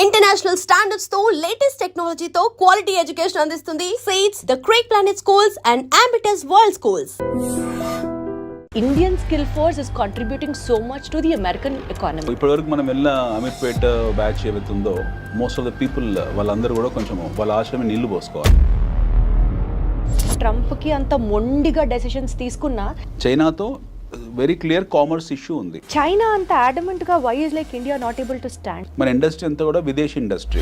International standards తో latest టెక్నాలజీతో quality education అందిస్తుంది seats the crake planet schools and Ambitus world schools. Indian skill force is contributing so much to the American economy. ఇప్పటివరకు మనం వెళ్ళిన Ameerpet batch ఏవైతుందో most of the people వాళ్ళందరూ కూడా కొంచెం వాళ్ళ ఆశ్రమే నీళ్లు పోసుకోవాలి. ట్రంప్కి అంత మొండిగా డెసిషన్స్ తీసుకున్నా చైనాతో వెరీ క్లియర్ కామర్స్ ఇష్యూ ఉంది. చైనా అంత అడమెంట్ గా why is like India not able to stand? మన ఇండస్ట్రీ అంతా కూడా విదేశీ ఇండస్ట్రీ.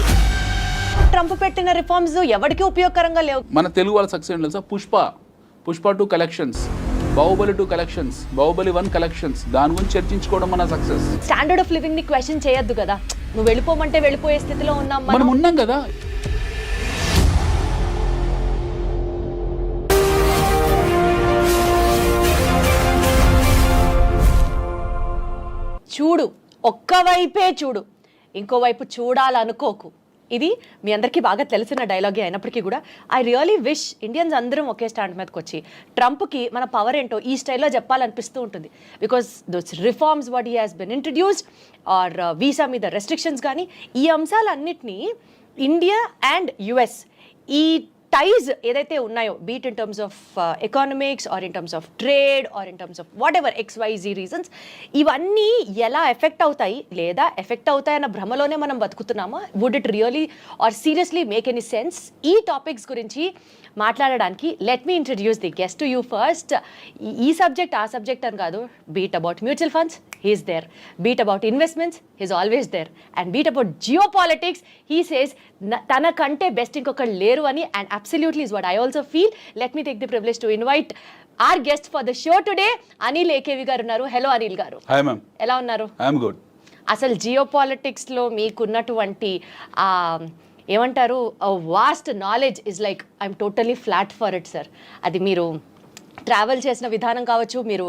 ట్రంప్ పెట్టిన రిఫార్మ్స్ ఎవరికి ఉపయోగకరంగా లేవు. మన తెలుగు వాళ్ళ సక్సెస్ తెలుసా? Pushpa 2 collections, Baahubali 2 collections, Baahubali 1 collections, దాని గురించి చర్చించుకోవడం మన సక్సెస్. స్టాండర్డ్ ఆఫ్ లివింగ్ ని క్వశ్చన్ చేయొద్దు కదా. నువ్వు వెళ్ళిపోమంటే వెళ్ళిపోయే స్థితిలో ఉన్నాం మనం ఉన్నాం కదా. చూడు, ఒక్కవైపే చూడు, ఇంకోవైపు చూడాలనుకోకు. ఇది మీ అందరికీ బాగా తెలిసిన డైలాగే అయినప్పటికీ కూడా ఐ రియలీ విష్ ఇండియన్స్ అందరం ఒకే స్టాండ్ మీదకి వచ్చి ట్రంప్కి మన పవర్ ఏంటో ఈ స్టైల్లో చెప్పాలనిపిస్తూ ఉంటుంది. Because those reforms what he has been introduced are visa మీద రెస్ట్రిక్షన్స్ కానీ ఈ అంశాలన్నింటినీ ఇండియా అండ్ యుఎస్ ఈ టైజ్ ఏదైతే ఉన్నాయో be it in terms of economics or in terms of trade or in terms of whatever XYZ reasons ఇవన్నీ ఎలా effect అవుతాయి లేదా ఎఫెక్ట్ అవుతాయన్న భ్రమలోనే మనం బతుకుతున్నామా? Would it really or seriously make any sense? ఈ టాపిక్స్ గురించి మాట్లాడడానికి let me introduce the guest to you first. ఈ సబ్జెక్ట్ ఆ సబ్జెక్ట్ అని కాదు. Be it about mutual funds, he's there. Beat about investments, he's always there. And beat about geopolitics, he says tana kante best inkokal leru ani, and absolutely is what I also feel. Let me take the privilege to invite our guest for the show today, Anil AKV garu unnaru. Hello Anil garu. Hi ma'am. Ela unnaru? I am good. అసలు జియోపాలిటిక్స్లో మీకున్నటువంటి ఏమంటారు vast knowledge is like I'm totally flat for it sir. అది మీరు travel చేసిన విధానం కావచ్చు, మీరు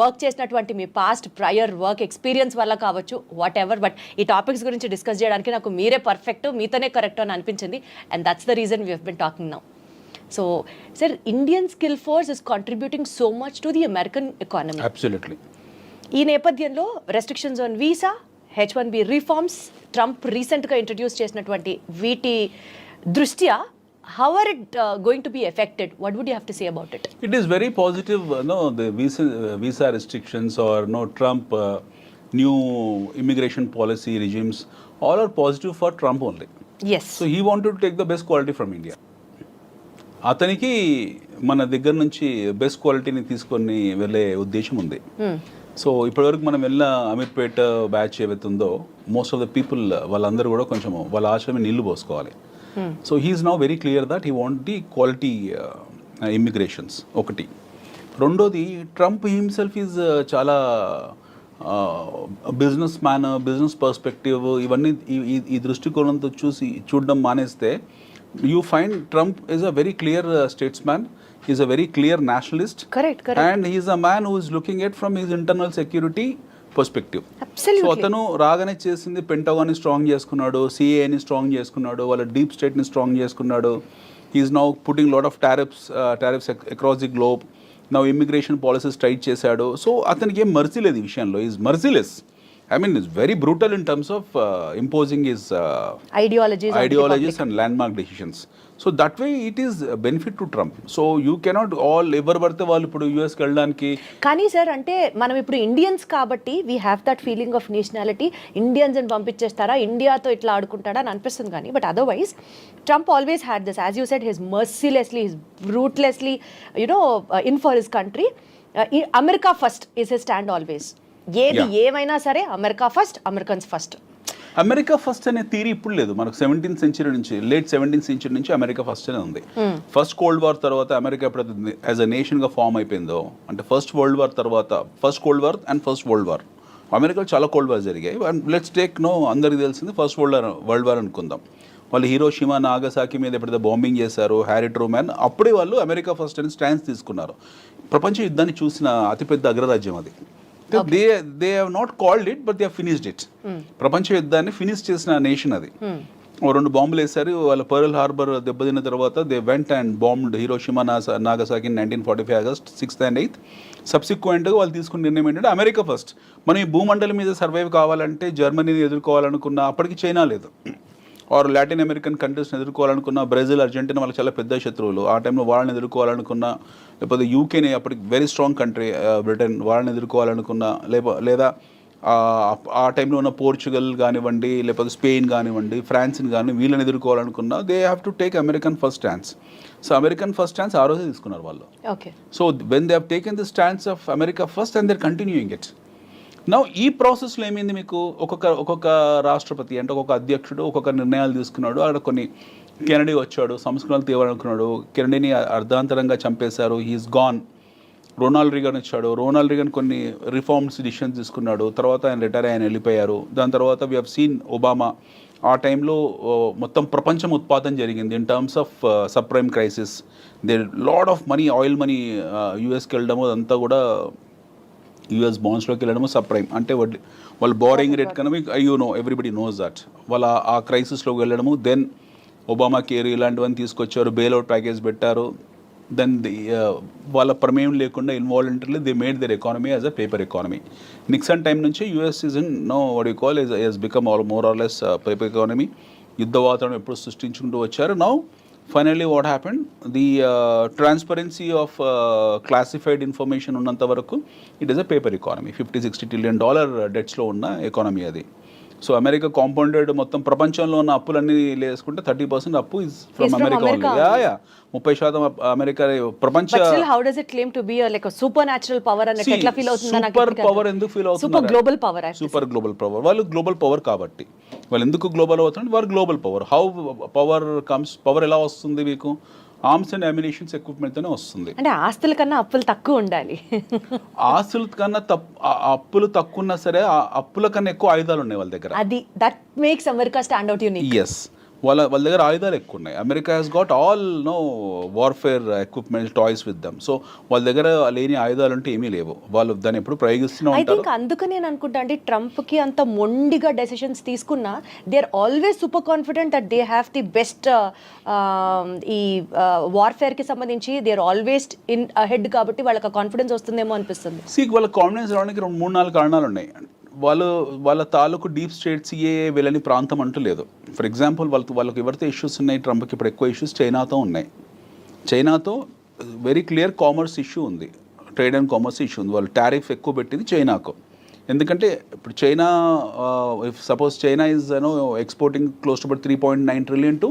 వర్క్ చేసినటువంటి మీ పాస్ట్ ప్రయర్ వర్క్ ఎక్స్పీరియన్స్ వల్ల కావచ్చు, వాట్ ఎవర్. బట్ ఈ టాపిక్స్ గురించి డిస్కస్ చేయడానికి నాకు మీరే పర్ఫెక్ట్, మీతోనే కరెక్ట్ అని అనిపించింది. And that's the reason we have been talking now. So sir, Indian skill force is contributing so much to the American economy. Absolutely. ఈ నేపథ్యంలో restrictions on visa, H1B reforms, Trump రీసెంట్గా introduce చేసినటువంటి వీటి దృష్ట్యా how are it going to be affected? What would you have to say about it? It is very positive. The visa restrictions or Trump new immigration policy regimes all are positive for Trump only. Yes. So he wanted to take the best quality from India. అతనికి మన దగ్గర నుంచి best క్వాలిటీని తీసుకొని వెళ్ళే ఉద్దేశం ఉంది. So ఇప్పటివరకు మనం వెళ్ళిన అమీర్పేట బ్యాచ్ ఏవైతుందో మోస్ట్ ఆఫ్ ద పీపుల్ వాళ్ళందరూ కూడా కొంచెం వాళ్ళ ఆశ్రమే నీళ్లు పోసుకోవాలి. So he is now very clear that he want the quality immigrations. ఒకటి. రెండోది, ట్రంప్ హిమ్సెల్ఫ్ ఈజ్ చాలా బిజినెస్ మ్యాన్, బిజినెస్ పర్స్పెక్టివ్ ఇవన్నీ ఈ దృష్టికోణంతో చూడడం మానేస్తే you find Trump is a very clear statesman. He is a very clear nationalist. Correct. And he is a man who is looking at from his internal security perspective. Absolutely. So atanu రాగానే చేసింది pentagon ని strong చేసుకున్నాడు, CA ని strong చేసుకున్నాడు, వాళ్ళ deep state ని strong చేసుకున్నాడు. He is now putting lot of tariffs across the globe. Now immigration policies tight చేశాడు. So అతనికి ఏం మర్సీ లేదు ఈ విషయంలో. He is merciless. I mean, it's very brutal in terms of imposing his ideologies and landmark decisions. So that way it is a benefit to Trump. So you cannot all ఎవరు పడితే వాళ్ళు ఇప్పుడు యూఎస్కి వెళ్ళడానికి. కానీ sir, అంటే మనం ఇప్పుడు Indians కాబట్టి we have that feeling of nationality. Indians అని పంపించేస్తారా, ఇండియాతో ఇట్లా ఆడుకుంటాడా అని అనిపిస్తుంది. కానీ but otherwise Trump always had this, as you said, his mercilessly, his brutelessly in for his country. America first is his stand always. ఏది ఏమైనా సరే America first, Americans first. America first అనే థియరీ ఇప్పుడు లేదు. మనకు 17th century నుంచి, late 17th century నుంచి America first అనే ఉంది. ఫస్ట్ కోల్డ్ వార్ తర్వాత అమెరికా ఎప్పుడైతే యాజ్ అ నేషన్ గా ఫామ్ అయిపోయిందో, అంటే ఫస్ట్ వరల్డ్ వార్ తర్వాత, first cold war and first world war, అమెరికాలో చాలా కోల్డ్ వార్ జరిగాయి. లెట్స్ టేక్ అందరికి తెలిసింది ఫస్ట్ వరల్డ్ వార్ అనుకుందాం. వాళ్ళు హీరోషిమా, నాగసాకి మీద ఎప్పుడైతే బాంబింగ్ చేశారు, హ్యారీ ట్రూమాన్, అప్పుడే వాళ్ళు అమెరికా ఫస్ట్ అని స్టాండ్స్ తీసుకున్నారు. ప్రపంచ యుద్ధాన్ని చూసిన అతిపెద్ద అగ్రరాజ్యం అది. They have not called it, but they have finished it. ప్రపంచ యుద్ధాన్ని ఫినిష్ చేసిన నేషన్ అది. ఓ 2 బాంబులు వేశారు. వాళ్ళ పర్ల్ హార్బర్ దెబ్బతిన్న తర్వాత they went and bombed Hiroshima Nagasaki 1945 August 6th and 8th. సబ్సిక్వెంట్గా వాళ్ళు తీసుకున్న నిర్ణయం ఏంటంటే అమెరికా ఫస్ట్. మనం ఈ భూమండలం మీద సర్వైవ్ కావాలంటే జర్మనీని ఎదుర్కోవాలనుకున్న అప్పటికి చైనా లేదు, ఆర్ లాటిన్ అమెరికన్ కంట్రీస్ని ఎదుర్కోవాలనుకున్న బ్రెజిల్, అర్జెంటీనా వాళ్ళకి చాలా పెద్ద శత్రువులు. ఆ టైంలో వాళ్ళని ఎదుర్కోవాలనుకున్న, లేకపోతే యూకేని అప్పటికి వెరీ స్ట్రాంగ్ కంట్రీ బ్రిటన్, వాళ్ళని ఎదుర్కోవాలనుకున్న, లేదా ఆ టైంలో ఉన్న పోర్చుగల్ కానివ్వండి, లేకపోతే స్పెయిన్ కానివ్వండి, ఫ్రాన్స్ని కానీ వీళ్ళని ఎదుర్కోవాలనుకున్నా they have to take American first stance. So American first stance ఆ రోజే తీసుకున్నారు వాళ్ళు. Okay. So when they have taken the stance of America first and their continuing it. Now ఈ ప్రాసెస్లో ఏమైంది, మీకు ఒక్కొక్క రాష్ట్రపతి అంటే ఒక్కొక్క అధ్యక్షుడు ఒక్కొక్క నిర్ణయాలు తీసుకున్నాడు. అక్కడ కొన్ని కెనడీ వచ్చాడు, సంస్కరణలు తీయాలనుకున్నాడు, కెనడీని అర్ధాంతరంగా చంపేశారు, హీఈస్ గాన్. రొనాల్డ్ రీగన్ వచ్చాడు, రొనాల్డ్ రీగన్ కొన్ని రిఫార్మ్స్ డిసిషన్స్ తీసుకున్నాడు, తర్వాత ఆయన రిటైర్ ఆయన వెళ్ళిపోయారు. దాని తర్వాత వీ హ్యావ్ సీన్ ఒబామా. ఆ టైంలో మొత్తం ప్రపంచం ఉత్పాదన జరిగింది in terms of subprime crisis. They lot of money, oil money యూఎస్కి వెళ్ళడము, అదంతా కూడా యూఎస్ బాండ్స్లోకి వెళ్ళడము సబ్ ప్రైమ్ అంటే వాళ్ళు బోరింగ్ రేట్ కన్నా ఎవ్రీబడి నోస్ దట్. వాళ్ళ ఆ క్రైసిస్లోకి వెళ్ళడము. దెన్ ఒబామా కేర్ ఇలాంటివన్నీ తీసుకొచ్చారు, బెయిల్అవుట్ ప్యాకేజ్ పెట్టారు. దెన్ వాళ్ళ ప్రమేయం లేకుండా involuntarily they made their economy as a paper economy. Nixon time నుంచి US is in what you call is become more or less paper economy. యుద్ధ వాతావరణం ఎప్పుడు సృష్టించుకుంటూ వచ్చారు. Now finally what happened, the transparency of classified information ఉన్నంత వరకు it is a paper economy. $50-60 trillion డెట్స్లో ఉన్న ఎకానమీ అది. సో అమెరికా కాంపౌండెడ్ మొత్తం ప్రపంచంలో ఉన్న అప్పులన్నీ వేసుకుంటే 30% అప్పు is from America only. 30% America ప్రపంచ. How does it claim to be like super natural power అని ఎట్లా ఫీల్ అవుతుంది? సూపర్ పవర్ ఎందుకు ఫీల్ అవుతుంది? Super global power. Super global power. వాళ్ళు గ్లోబల్ పవర్ కాబట్టి వాళ్ళు ఎందుకు గ్లోబల్ అవుతున్నారు? వారు global power. How power comes? Power ఎలా వస్తుంది మీకు? ఆర్మ్స్ అండ్ అమ్యునిషన్స్ ఎక్విప్మెంట్తోనే వస్తుంది. అంటే ఆస్తుల కన్నా అప్పులు తక్కువ ఉండాలి. ఆస్తుల కన్నా అప్పులు తక్కువ ఉన్నా సరే అప్పుల కన్నా ఎక్కువ ఆయుధాలు ఉన్నాయి వాళ్ళ దగ్గర. అది that makes America stand out unique. Yes, వాళ్ళ దగ్గర ఆయుధాలు ఎక్కువ ఉన్నాయి. America has got all warfare equipment toys with them. So వాళ్ళ దగ్గర లేని ఆయుధాలు అంటే ఏమీ లేవు. వాళ్ళు దాన్ని ఎప్పుడు ప్రయోగిస్తూనే ఉంటారు. ఐ థింక్ అందుకని నేను అనుకుంటా అంటే ట్రంప్కి అంత మొండిగా డెసిషన్స్ తీసుకున్నా they are always super confident that they have the best ఈ వార్ఫేర్కి సంబంధించి they are always in ahead కాబట్టి వాళ్ళకి కాన్ఫిడెన్స్ వస్తుందేమో అనిపిస్తుంది. వాళ్ళ కాన్ఫిడెన్స్ రావడానికి 3-4 కారణాలు ఉన్నాయి. వాళ్ళ తాలూకు డీప్ స్టేట్ సిఏఏ వెళ్ళని ప్రాంతం అంటూ లేదు. ఫర్ ఎగ్జాంపుల్ వాళ్ళకి ఎవరితో ఇష్యూస్ ఉన్నాయి, ట్రంప్కి ఇప్పుడు ఎక్కువ ఇష్యూస్ చైనాతో ఉన్నాయి. చైనాతో వెరీ క్లియర్ కామర్స్ ఇష్యూ ఉంది, ట్రేడ్ అండ్ కామర్స్ ఇష్యూ ఉంది. వాళ్ళు టారిఫ్ ఎక్కువ పెట్టింది చైనాకు. ఎందుకంటే ఇప్పుడు China if suppose China is exporting close to about 3.9 trillion to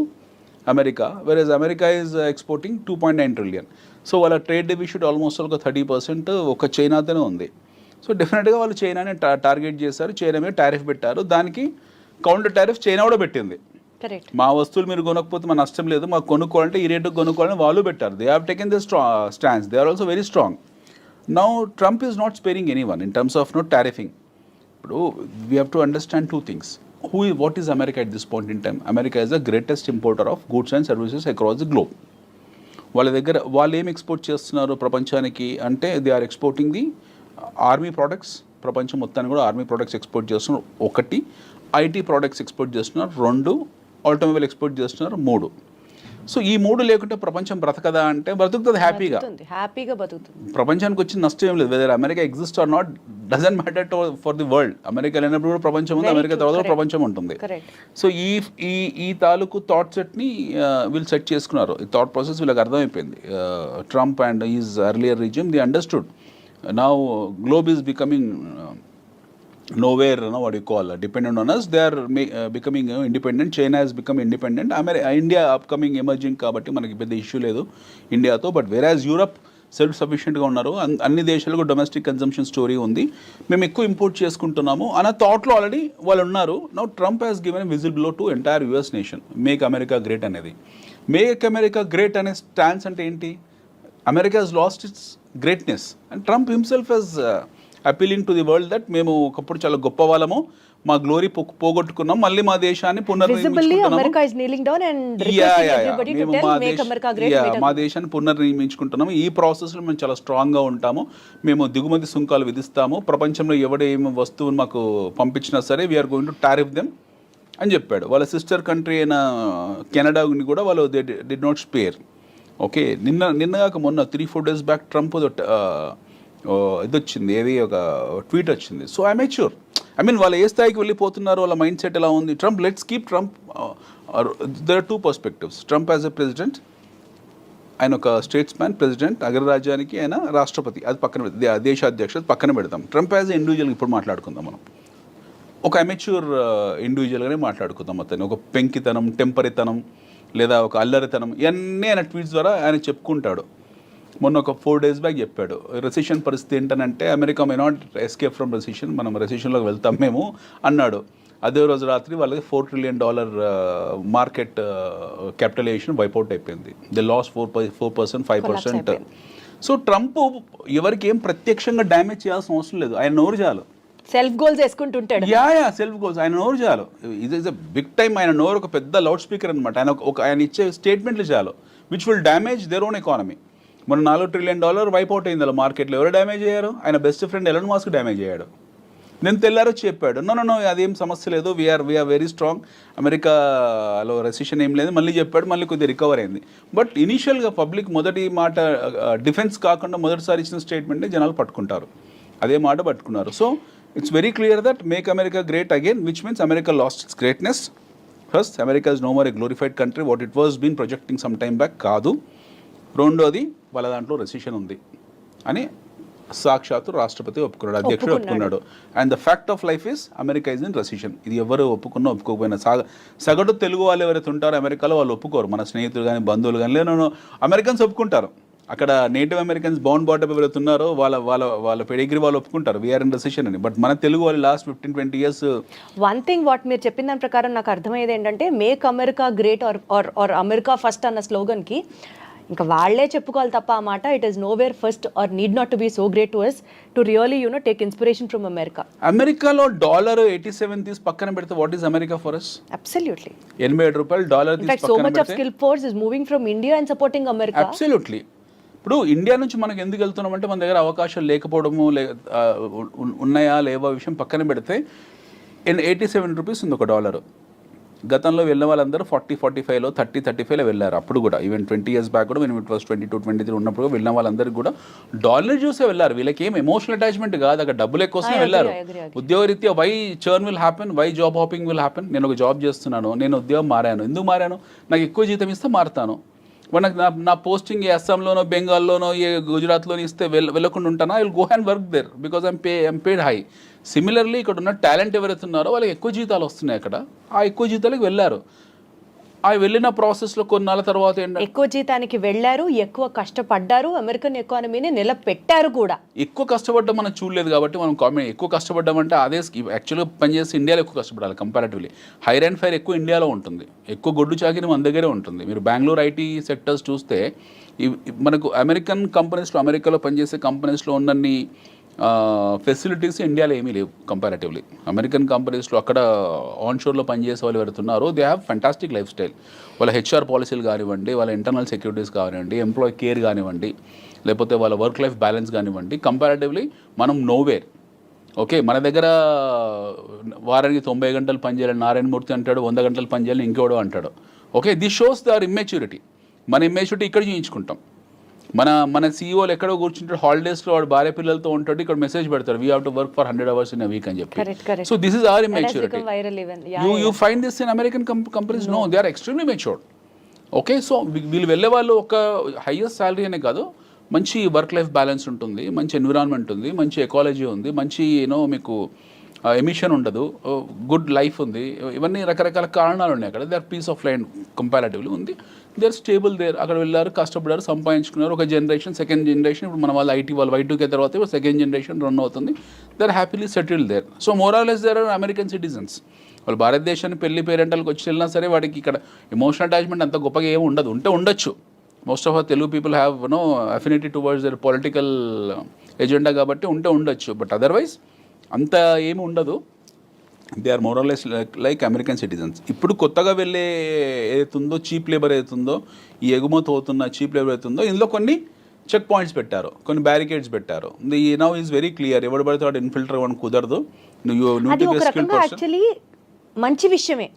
America, versus America is exporting 2.9 trillion. So వాళ్ళ ట్రేడ్ డెఫిసిట్ ఆల్మోస్ట్ ఒక 30% ఒక చైనాతోనే ఉంది. సో డెఫినెట్గా వాళ్ళు చైనాని టార్గెట్ చేశారు, చైనా మీద టారిఫ్ పెట్టారు. దానికి కౌంటర్ టారిఫ్ చైనా కూడా పెట్టింది. మా వస్తువులు మీరు కొనకపోతే మా నష్టం లేదు, మాకు కొనుక్కోవాలంటే ఈ రేటుకు కొనుక్కోవాలని వాళ్ళు పెట్టారు. They have taken the stands. They are also very strong. Now Trump is not sparing anyone in terms of tariffing. ఇప్పుడు we have to understand 2 things. What is America at this point in time? America is the greatest importer of goods and services across the globe. వాళ్ళ దగ్గర వాళ్ళు ఏం export చేస్తున్నారు ప్రపంచానికి అంటే they are exporting the army products. ప్రపంచం మొత్తాన్ని కూడా ఆర్మీ ప్రోడక్ట్స్ ఎక్స్పోర్ట్ చేస్తున్నారు. 1 ఐటీ ప్రోడక్ట్స్ ఎక్స్పోర్ట్ చేస్తున్నారు. 2 ఆటోమొబైల్ ఎక్స్పోర్ట్ చేస్తున్నారు. 3 సో ఈ 3 లేకుంటే ప్రపంచం బ్రతకదా అంటే బ్రతుకుతుంది, హ్యాపీగా బతుకుతుంది. ప్రపంచానికి వచ్చిన నష్టం ఏం లేదు. Whether America exist or not doesn't matter for the world. America లేనప్పుడు కూడా ప్రపంచం ఉంది, అమెరికా తర్వాత ప్రపంచం ఉంటుంది. సో ఈ తాలూకు థాట్ సెట్ని వీళ్ళు సెట్ చేసుకున్నారు. ఈ థాట్ ప్రాసెస్ వీళ్ళకి అర్థమైపోయింది. Trump and is earlier regime the understood. Now globe is becoming nowhere, what you call dependent on us. They are becoming independent. China has become independent. India upcoming emerging కాబట్టి మనకి పెద్ద issue లేదు ఇండియాతో. But whereas Europe self సఫిషియెంట్గా ఉన్నారు. అన్ని దేశాలకు domestic consumption story ఉంది, మేము ఎక్కువ ఇంపోర్ట్ చేసుకుంటున్నాము అన్న థాట్లో ఆల్రెడీ వాళ్ళు ఉన్నారు. Now Trump has given whistle blow to entire US nation. Make America great అనేది. మేక్ అమెరికా గ్రేట్ అనే స్టాన్స్ అంటే ఏంటి? America has lost its greatness and Trump himself is appealing to the world that మేము ఒకప్పుడు చాలా గొప్ప వాళ్ళము, మా గ్లోరీ పోగొట్టుకున్నాం, మళ్ళీ మా దేశాన్ని మా దేశాన్ని పునర్నిర్మించుకుంటున్నాము. ఈ ప్రాసెస్లో మేము చాలా స్ట్రాంగ్గా ఉంటాము. మేము దిగుమతి సుంకాలు విధిస్తాము. ప్రపంచంలో ఎవడే ఏమి వస్తువుని మాకు పంపించినా సరే we're going to tariff them అని చెప్పాడు. వాళ్ళ సిస్టర్ కంట్రీ అయిన కెనడాని కూడా వాళ్ళు డి నాట్ స్పేర్. ఓకే, నిన్నగాక మొన్న 3-4 days బ్యాక్ ట్రంప్ ఇది వచ్చింది, ఏది ఒక ట్వీట్ వచ్చింది. So I mature, I mean వాళ్ళు ఏ స్థాయికి వెళ్ళిపోతున్నారు, వాళ్ళ మైండ్ సెట్ ఎలా ఉంది. Trump, let's keep Trump. There are 2 perspectives. Trump as a president, ఆయన ఒక స్టేట్స్ మ్యాన్, ప్రెసిడెంట్, అగ్రరాజ్యానికి ఆయన రాష్ట్రపతి, అది పక్కన దేశాధ్యక్షుడు పక్కన పెడతాం. ట్రంప్ యాజ్ ఎ ఇండివిజువల్ ఇప్పుడు మాట్లాడుకుందాం మనం. ఒక అమెచ్యూర్ ఇండివిజువల్గానే మాట్లాడుకుందాం. అతను ఒక పెంకితనం, టెంపరితనం లేదా ఒక అల్లరితనం ఇవన్నీ ఆయన ట్వీట్స్ ద్వారా ఆయన చెప్పుకుంటాడు. మొన్న ఒక 4 days బ్యాక్ చెప్పాడు, రెసిషన్ పరిస్థితి ఏంటనంటే America may not escape from recession, మనం రెసిషన్లోకి వెళ్తాం మేము అన్నాడు. అదే రోజు రాత్రి వాళ్ళకి $4 trillion మార్కెట్ క్యాపిటలైజేషన్ వైపౌట్ అయిపోయింది. The loss 4%, 5%. సో ట్రంప్ ఎవరికి ఏం ప్రత్యక్షంగా డ్యామేజ్ చేయాల్సిన అవసరం లేదు, ఆయన నోరు చాలు. సెల్ఫ్ గోల్స్ వేసుకుంటుంటాడు. యా సెల్ఫ్ గోల్స్, ఆయన నోరు చాలు. ఇది ఇస్ అ బిగ్ టైమ్. ఆయన నోరు ఒక పెద్ద లౌడ్ స్పీకర్ అనమాట. ఆయన ఇచ్చే స్టేట్మెంట్లు చాలు, which will damage their own economy. మన $4 trillion వైపౌట్ అయింది అలా మార్కెట్లో. ఎవరు డ్యామేజ్ అయ్యారు? ఆయన best friend Elon Musk damage అయ్యాడు. నేను తెల్లారో చెప్పాడు, నో అదేం సమస్య లేదు, వీఆర్ వెరీ స్ట్రాంగ్, అమెరికాలో రెసిషన్ ఏం లేదు. మళ్ళీ చెప్పాడు, మళ్ళీ కొద్దిగా రికవర్ అయింది. బట్ ఇనీషియల్గా పబ్లిక్ మొదటి మాట డిఫెన్స్ కాకుండా మొదటిసారి ఇచ్చిన స్టేట్మెంట్ని జనాలు పట్టుకుంటారు, అదే మాట పట్టుకున్నారు. So it's very clear that make America great again, which means America lost its greatness. First, America is no more a glorified country what it was been projecting some time back. కాదు. రెండోది, వాళ్ళ దాంట్లో recession ఉంది అని సాక్షాత్తు రాష్ట్రపతి ఒప్పుకున్నాడు, అధ్యక్షుడు ఒప్పుకున్నాడు. And the fact of life is America is in recession. ఇది ఎవరు ఒప్పుకున్నా ఒప్పుకోకపోయినా సగటు తెలుగు వాళ్ళు ఎవరైతే ఉంటారో అమెరికాలో వాళ్ళు ఒప్పుకోరు. మన స్నేహితులు కానీ బంధువులు కానీ లేదు, అమెరికన్స్ ఒప్పుకుంటారు. అక్కడ నేటివ్ అమెరికన్స్ బౌండ్ బాటప్ ఎవరైతే ఉన్నారో వాళ్ళ పెడిగ్రీ వాళ్ళు ఒప్పుకుంటారు వీఆర్ ఇన్ రెసిషన్ అని. బట్ మన తెలుగు వాళ్ళు last 15-20 years. One thing what మీరు చెప్పిన దాని ప్రకారం నాకు అర్థమయ్యేది ఏంటంటే, make America great or America first అన్న స్లోగన్కి ఇంకా వాళ్ళే చెప్పుకోవాలి తప్ప ఆ మాట, it is nowhere first or need not to be so great to us to really take inspiration from America. అమెరికాలో $87 తీసి పక్కన పెడితే what is America for us? Absolutely. $87 in fact so much of skill force is moving from India and supporting America. Absolutely. ఇప్పుడు India నుంచి మనకు ఎందుకు వెళ్తున్నామంటే మన దగ్గర అవకాశాలు లేకపోవడము, ఉన్నాయా లేవా విషయం పక్కన పెడితే $87 ఉంది ఒక డాలర్. గతంలో వెళ్ళిన వాళ్ళందరూ 40-45లో 30-35లో వెళ్ళారు. అప్పుడు కూడా ఈవెన్ 20 years బ్యాక్ కూడా మేము ఇట్ వాస్ 22-23 ఉన్నప్పుడు వెళ్ళిన వాళ్ళందరికీ కూడా డాలర్ చూసే వెళ్ళారు. వీళ్ళకి ఏం ఎమోషనల్ అటాచ్మెంట్ కాదు, అక్కడ డబ్బులు ఎక్కువసమే వెళ్ళారు. ఉద్యోగరీత్యా why churn will happen, why job hopping will happen. నేను ఒక జాబ్ చేస్తున్నాను, నేను ఉద్యోగం మారాను, ఎందుకు మారాను? నాకు ఎక్కువ జీతం ఇస్తే మారుతాను. నాకు నా పోస్టింగ్ ఏ అస్సాంలోనో బెంగాల్లోనో ఏ గుజరాత్లోనో ఇస్తే వెళ్ళకుండా ఉంటానా? I will go and work there because I'm paid high. Similarly ఇక్కడ ఉన్న టాలెంట్ ఎవరైతే ఉన్నారో వాళ్ళకి ఎక్కువ జీతాలు వస్తున్నాయి అక్కడ, ఆ ఎక్కువ జీతాలకు వెళ్ళారు. ఆ వెళ్ళిన ప్రాసెస్లో కొన్నాళ్ళ తర్వాత ఎక్కువ జీతానికి వెళ్ళారు, ఎక్కువ కష్టపడ్డారు, అమెరికన్ ఎకానమీని నిలబెట్టారు కూడా. ఎక్కువ కష్టపడ్డం మనం చూడలేదు కాబట్టి మనం కామెంట్. ఎక్కువ కష్టపడ్డామంటే అదే యాక్చువల్గా పనిచేసి ఇండియాలో ఎక్కువ కష్టపడాలి కంపారిటివ్లీ. హైర్ అండ్ ఫైర్ ఎక్కువ ఇండియాలో ఉంటుంది, ఎక్కువ గొడ్డు చాకిరి మన దగ్గరే ఉంటుంది. మీరు బెంగళూరు ఐటీ సెక్టర్స్ చూస్తే మనకు అమెరికన్ కంపెనీస్లో, అమెరికాలో పనిచేసే కంపెనీస్లో ఉన్నన్ని ఫెసిలిటీస్ ఇండియాలో ఏమీ లేవు కంపారిటివ్లీ. అమెరికన్ కంపెనీస్లో అక్కడ ఆన్షోర్లో పనిచేసే వాళ్ళు ఎవరుతున్నారో they have fantastic lifestyle. వాళ్ళ హెచ్ఆర్ పాలసీలు కానివ్వండి, వాళ్ళ ఇంటర్నల్ సెక్యూరిటీస్ కానివ్వండి, ఎంప్లాయీ కేర్ కానివ్వండి, లేకపోతే వాళ్ళ వర్క్ లైఫ్ బ్యాలెన్స్ కానివ్వండి, కంపారిటివ్లీ మనం నోవేర్. ఓకే, మన దగ్గర వారానికి 90 గంటలు పనిచేయాలని నారాయణమూర్తి అంటాడు, 100 గంటలు పనిచేయాలని ఇంకోడో అంటాడు. Okay, this shows their immaturity. మన ఇమ్మెచ్యూరిటీ ఇక్కడ చూయించుకుంటాం. మన సీఈఓలు ఎక్కడో కూర్చుంటాడు, హాలిడేస్లో వాడు భార్య పిల్లలతో ఉంటాడు, ఇక్కడ మెసేజ్ పెడతాడు we have to work for 100 hours in a week అని చెప్పి. So this is our immaturity. You find this in American companies? No, they are extremely matured. Okay, so వీళ్ళు వెళ్ళే వాళ్ళు ఒక హైయెస్ట్ శాలరీ అనే కాదు, మంచి వర్క్ లైఫ్ బ్యాలెన్స్ ఉంటుంది, మంచి ఎన్విరాన్మెంట్ ఉంది, మంచి ఎకాలజీ ఉంది, మంచి మీకు ఎమిషన్ ఉండదు, గుడ్ లైఫ్ ఉంది. ఇవన్నీ రకరకాల కారణాలు ఉన్నాయి అక్కడ. They are peace of mind comparatively ఉంది. They are stable there. అక్కడ వెళ్ళారు, కష్టపడారు, సంపాదించుకున్నారు. ఒక జనరేషన్, సెకండ్ జనరేషన్, ఇప్పుడు మన వాళ్ళు ఐటీ వాళ్ళు Y2K తర్వాత ఇప్పుడు సెకండ్ జనరేషన్ రన్ అవుతుంది. They are happily settled there. So more or less there are American citizens. వాళ్ళు భారతదేశాన్ని పెళ్లి పేరెంటల్కి వచ్చి వెళ్ళినా సరే వాడికి ఇక్కడ ఎమోషనల్ అటాచ్మెంట్ అంత గొప్పగా ఏమి ఉండదు. ఉండొచ్చు. Most of our Telugu people have affinity towards their political agenda కాబట్టి ఉండొచ్చు. బట్ అదర్వైజ్ అంత ఏమి ఉండదు. They are more or less like American citizens. ఇప్పుడు కొత్తగా వెళ్ళే ఏదైతుందో చీప్ లేబర్ ఏదైతుందో, ఈ ఎగుమతి అవుతున్న చీప్ లేబర్ అవుతుందో, ఇందులో కొన్ని చెక్ పాయింట్స్ పెట్టారు, కొన్ని బ్యారికేడ్స్ పెట్టారు. Now is very clear. ఎవడు పడితే వాడు ఇన్ఫిల్టర్ అవ్వడం కుదరదు. యాక్చువల్లీ మంచి విషయమే.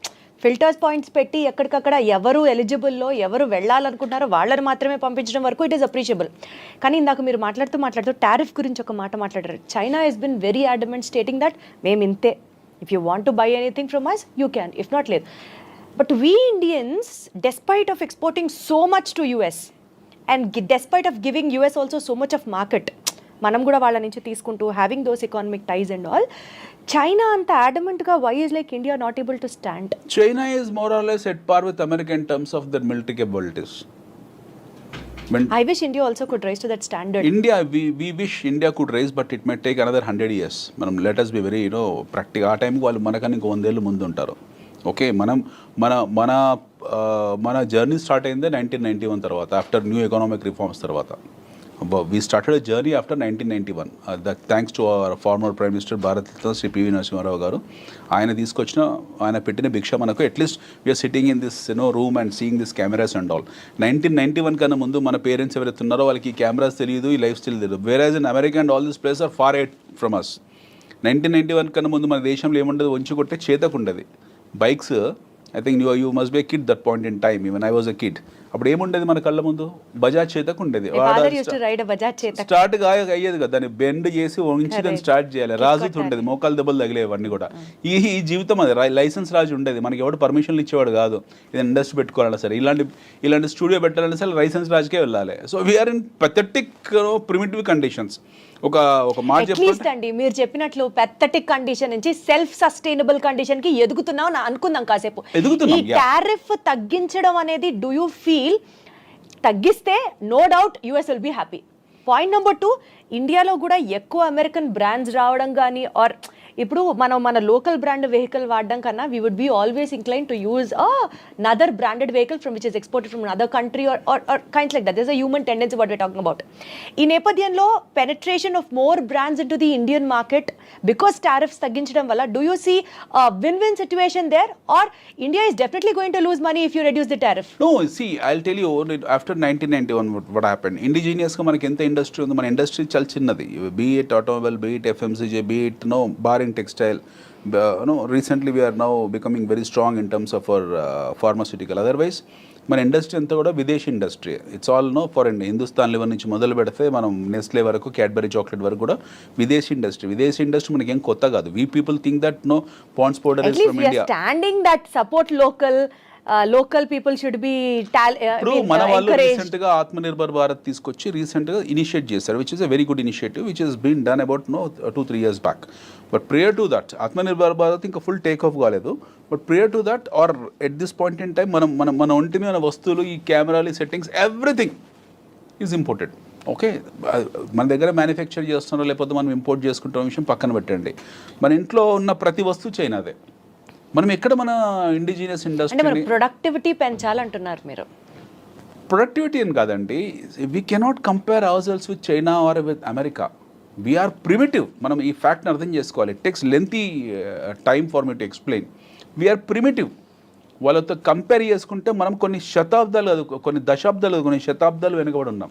ఫిల్టర్స్ పాయింట్స్ పెట్టి ఎక్కడికక్కడ ఎవరు ఎలిజిబుల్లో ఎవరు వెళ్ళాలనుకుంటున్నారో వాళ్ళని మాత్రమే పంపించడం వరకు ఇట్ ఈస్ అప్రిషియబుల్. కానీ ఇందాక మీరు మాట్లాడుతూ టారిఫ్ గురించి ఒక మాట మాట్లాడారు. China has been very adamant stating that మేము ఇంతే, if you want to buy anything from us you can, if not లేదు. But we Indians despite of exporting so much to US and despite of giving US also so much of market, మనం కూడా వాళ్ళ నుంచి తీసుకుంటూ having those economic ties and all, China అంత అడమెంట్గా why is like India not able to stand? China is more or less at par with America in terms of their military capabilities. When I wish India also could rise to that standard. India, we wish India could rise, but it may take another 100 years. మనం let us be very practical. ఆ టైంకి వాళ్ళు మనకన్నా ఇంకో 100 ఏళ్ళు ముందు ఉంటారు. Okay, మన జర్నీ స్టార్ట్ అయిందే 1991 తర్వాత, ఆఫ్టర్ న్యూ ఎకనామిక్ రిఫార్మ్స్ తర్వాత. We started a journey after 1991. Thanks to our former Prime Minister Bharat Ratna Sri P.V. Narasimha Rao garu. ఆయన పెట్టిన భిక్ష మనకు at least we're sitting in this room and seeing this cameras and all. 1991 కన్నా ముందు మన parents ఎవరైతే ఉన్నారో వాళ్ళకి ఈ కెమెరాస్ తెలియదు, ఈ లైఫ్ స్టైల్ తెలియదు. Whereas in America and all this place are far ahead from us. 1991 కన్నా ముందు మన దేశంలో ఏముండదు, వంచి కొట్టే చేతకు ఉండేది bikes. I think you must be a kid that point in time, even I was a kid. అప్పుడు ఏముండేది మన కళ్ళ ముందు, బజాజ్ చేతకు ఉండేది. స్టార్ట్ అయ్యేది కదా, దాన్ని బెండ్ చేసి వంచి దాన్ని స్టార్ట్ చేయాలి. రాజుతూ ఉండేది, మోకాలు దెబ్బలు తగిలేవన్నీ కూడా. ఈ జీవితం అది లైసెన్స్ రాజు ఉండేది, మనకి ఎవడు పర్మిషన్లు ఇచ్చేవాడు కాదు. ఇది ఇండస్ట్రీ పెట్టుకోవాలన్నా సరే, ఇలాంటి స్టూడియో పెట్టాలన్నా సరే లైసెన్స్ రాజుకే వెళ్ళాలి. So we're in pathetic primitive conditions. ఒక మాట చెప్పండి, మీరు చెప్పినట్లు పెథటిక్ కండిషన్ నుంచి సెల్ఫ్ సస్టైనబుల్ కండిషన్ కి ఎదుగుతున్నాం అనుకుందాం కాసేపు. ఈ టారిఫ్ తగ్గించడం అనేది డూ యూ ఫీల్ తగ్గిస్తే no doubt US will be happy? Point number 2, ఇండియాలో కూడా ఎక్కువ అమెరికన్ బ్రాండ్స్ రావడం కానీ, ఆర్ ఇప్పుడు మన లోకల్ బ్రాండ్ వెహికల్ వాడడం కన్నా we would be always incline to use another branded vehicle from which is exported from other country or kinds like that. This a human tendency what we're talking about. ఈ నేపథ్యంలో penetration of more brands in to the Indian market because tariffs తగ్గించడం వల్ల do you see win win situation there, or India is definitely going to lose money if you reduce the tariff? No, see, I'll tell you, after 1991 what happened, ఇండిజినియస్గా మనకి ఎంత industry ఉంది, మన industry చాలా చిన్నది. Be it automobile, be it FMCG, be it barring textile. Recently we are now becoming very strong in terms of our pharmaceutical. Otherwise మన industry అంతా కూడా విదేశీ industry. It's all foreign. Hindustan level నుంచి మొదలు పెడితే మనం నెస్లే వరకు, క్యాడ్బరీ చాక్లెట్ వరకు కూడా విదేశీ ఇండస్ట్రీ. విదేశీ ఇండస్ట్రీ మనకి ఏం కొత్త కాదు. We people think that Pond's powder is from India. Standing that support local people should be. ఇప్పుడు మన వాళ్ళు రీసెంట్ గా ఆత్మనిర్భర్ భారత్ తీసుకొచ్చి రీసెంట్ గా ఇనిషియేట్ చేశారు, which is a very good initiative which is been done about 2-3 years back. But prior to that Atmanirbhar Bharat ఇంకా full take off కాలేదు. But prior to that or at this point in time మన ఒంటి మీద వస్తువులు, ఈ కెమెరాలు, settings, everything is imported. Okay, మన దగ్గర మ్యానుఫ్యాక్చర్ చేస్తున్నారో లేకపోతే మనం ఇంపోర్ట్ చేసుకుంటున్న విషయం పక్కన పెట్టండి. మన ఇంట్లో ఉన్న ప్రతి వస్తువు చైనాదే. మనం ఎక్కడ మన ఇండిజినియస్ ఇండస్ట్రీ ప్రొడక్టివిటీ పెంచాలంటున్నారు మీరు? ప్రొడక్టివిటీ అని కాదండి, we cannot compare our sales with China or with America. We are primitive. మనం ఈ ఫ్యాక్ట్ని అర్థం చేసుకోవాలి. It takes lengthy time for me to explain. We are primitive. వాళ్ళతో కంపేర్ చేసుకుంటే మనం కొన్ని శతాబ్దాలు వెనుకబడి ఉన్నాం.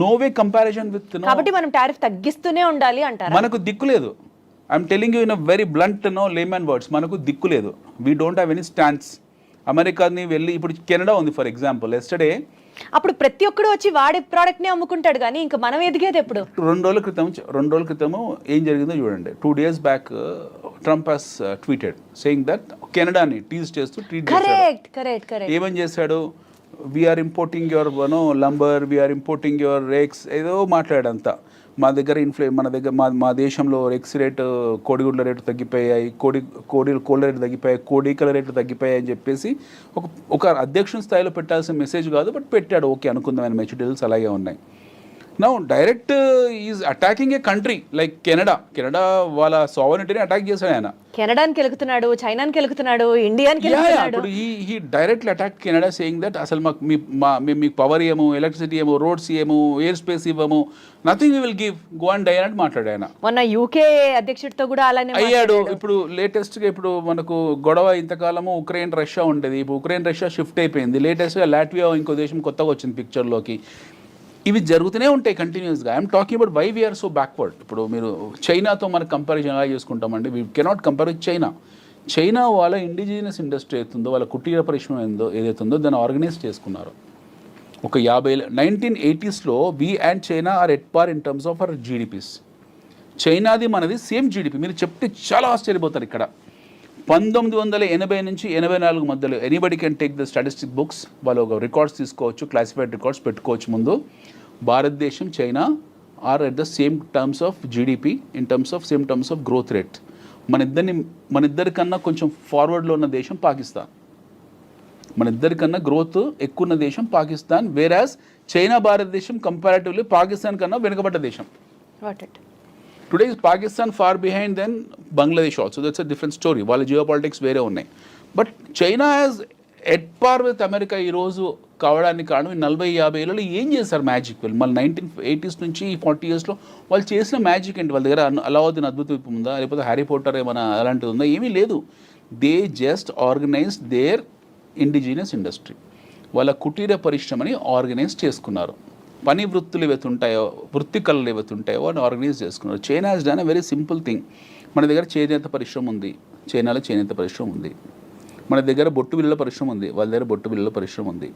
No way comparison with. కాబట్టి మనం టారిఫ్ తగ్గిస్తూనే ఉండాలి అంటారు. మనకు దిక్కు లేదు. I'm telling you in a very blunt layman words, మనకు దిక్కు లేదు. We don't have any stands. అమెరికాని వెళ్ళి, ఇప్పుడు కెనడా ఉంది ఫర్ ఎగ్జాంపుల్. ఎస్టర్డే అప్పుడు ప్రతి ఒక్కడు వచ్చి వాడే ప్రోడక్ట్ ని అమ్ముకుంటాడు, కానీ ఇంకా మనం ఎదిగేది ఎప్పుడు? 2 రోజుల క్రితము ఏం జరిగిందో చూడండి. 2 days back Trump has tweeted saying that కెనడాని టీజ్ చేస్తూ ట్వీట్ చేశాడు. ఏమని చేశాడు? We are importing your lumber, we are importing your rakes, ఏదో మాట్లాడంతా. మా దగ్గర మా దేశంలో ఎక్స్ రేటు, కోడిగుడ్ల రేటు తగ్గిపోయాయి, కోళ్ళ రేటు తగ్గిపోయాయి, కోడికల రేట్లు తగ్గిపోయాయి అని చెప్పేసి ఒక అధ్యక్షుని స్థాయిలో పెట్టాల్సిన మెసేజ్ కాదు, బట్ పెట్టాడు. ఓకే అనుకుందాం, ఆయన మెచ్యూరిటీస్ అలాగే ఉన్నాయి. Now direct is attacking A country like Canada వాళ్ళ సావరెనిటీని అటాక్ చేశాడు ఆయన. కెనడాని కెలుకుతున్నాడు, చైనాని కెలుకుతున్నాడు, ఇండియాని కెలుకుతున్నాడు. He directly attack Canada saying that అసలు మేము మీకు పవర్ ఇవ్వము, ఎలక్ట్రిసిటీ ఇవ్వము, రోడ్స్ ఇవ్వము, ఎయిర్ స్పేస్ ఇవ్వము, nothing we will give, go and die అని మాట్లాడాడు ఆయన. మొన్న యూకే అధ్యక్షుడితో కూడా అలానే అయ్యాడు. ఇప్పుడు లేటెస్ట్గా ఇప్పుడు మనకు గొడవ ఇంతకాలము ఉక్రెయిన్ రష్యా ఉండేది, ఇప్పుడు ఉక్రెయిన్ రష్యా షిఫ్ట్ అయిపోయింది. లేటెస్ట్గా లాట్వియా ఇంకో దేశం కొత్తగా వచ్చింది పిక్చర్లోకి. ఇవి జరుగుతూనే ఉంటాయి కంటిన్యూస్గా. I'm talking about why we're so backward. ఇప్పుడు మీరు చైనాతో మనకు కంపారిజన్ ఎలా చేసుకుంటామండి? We cannot compare with China. China వాళ్ళ ఇండిజినియస్ ఇండస్ట్రీ అవుతుందో వాళ్ళ కుటీర పరిశ్రమ ఏదైతే ఉందో దాన్ని ఆర్గనైజ్ చేసుకున్నారు. ఒక 1980s we and China are at par in terms of our GDPs. చైనాది మనది సేమ్ జీడిపి. మీరు చెప్తే చాలా ఆశ్చర్యపోతారు. ఇక్కడ 1980 నుంచి 84 మధ్యలో anybody can take the statistic books, వాళ్ళు ఒక రికార్డ్స్ తీసుకోవచ్చు, క్లాసిఫైడ్ రికార్డ్స్ పెట్టుకోవచ్చు. ముందు భారతదేశం చైనా are at the same terms of GDP in terms of same terms of growth rate. మన ఇద్దరికన్నా కొంచెం ఫార్వర్డ్లో ఉన్న దేశం పాకిస్తాన్. మన ఇద్దరికన్నా గ్రోత్ ఎక్కువ ఉన్న దేశం పాకిస్తాన్. వేరాజ్ చైనా భారతదేశం కంపారిటివ్లీ పాకిస్తాన్ కన్నా వెనుకబడ్డ దేశం. Today is Pakistan far behind then Bangladesh also. That's a different story. వాళ్ళ జియో పాలిటిక్స్ వేరే ఉన్నాయి. But China as at par with America ఈరోజు కావడానికి కారణం 40-50 ఏళ్ళలో ఏం చేశారు మ్యాజిక్. వాళ్ళు మళ్ళీ 1980s నుంచి 40 yearsలో వాళ్ళు చేసిన మ్యాజిక్ ఏంటి? వాళ్ళ దగ్గర అలావుద్దీన్ అద్భుత ద్వీపం ఉందా, లేకపోతే హ్యారీ పోటర్ ఏమైనా అలాంటిది ఉందా? ఏమీ లేదు. They just organise their indigenous industry. వాళ్ళ కుటీర పరిశ్రమని ఆర్గనైజ్ చేసుకున్నారు. పని వృత్తులు ఏవైతే ఉంటాయో, వృత్తి కళలు ఏవైతే ఉంటాయో వాటిని ఆర్గనైజ్ చేసుకున్నారు. China has done a very simple thing. మన దగ్గర చేనేత పరిశ్రమ ఉంది, చైనాలో చేనేత పరిశ్రమ ఉంది. మన దగ్గర బొట్టు బిళ్ళల పరిశ్రమ ఉంది, వాళ్ళ దగ్గర బొట్టు బిళ్ళల పరిశ్రమ ఉంది.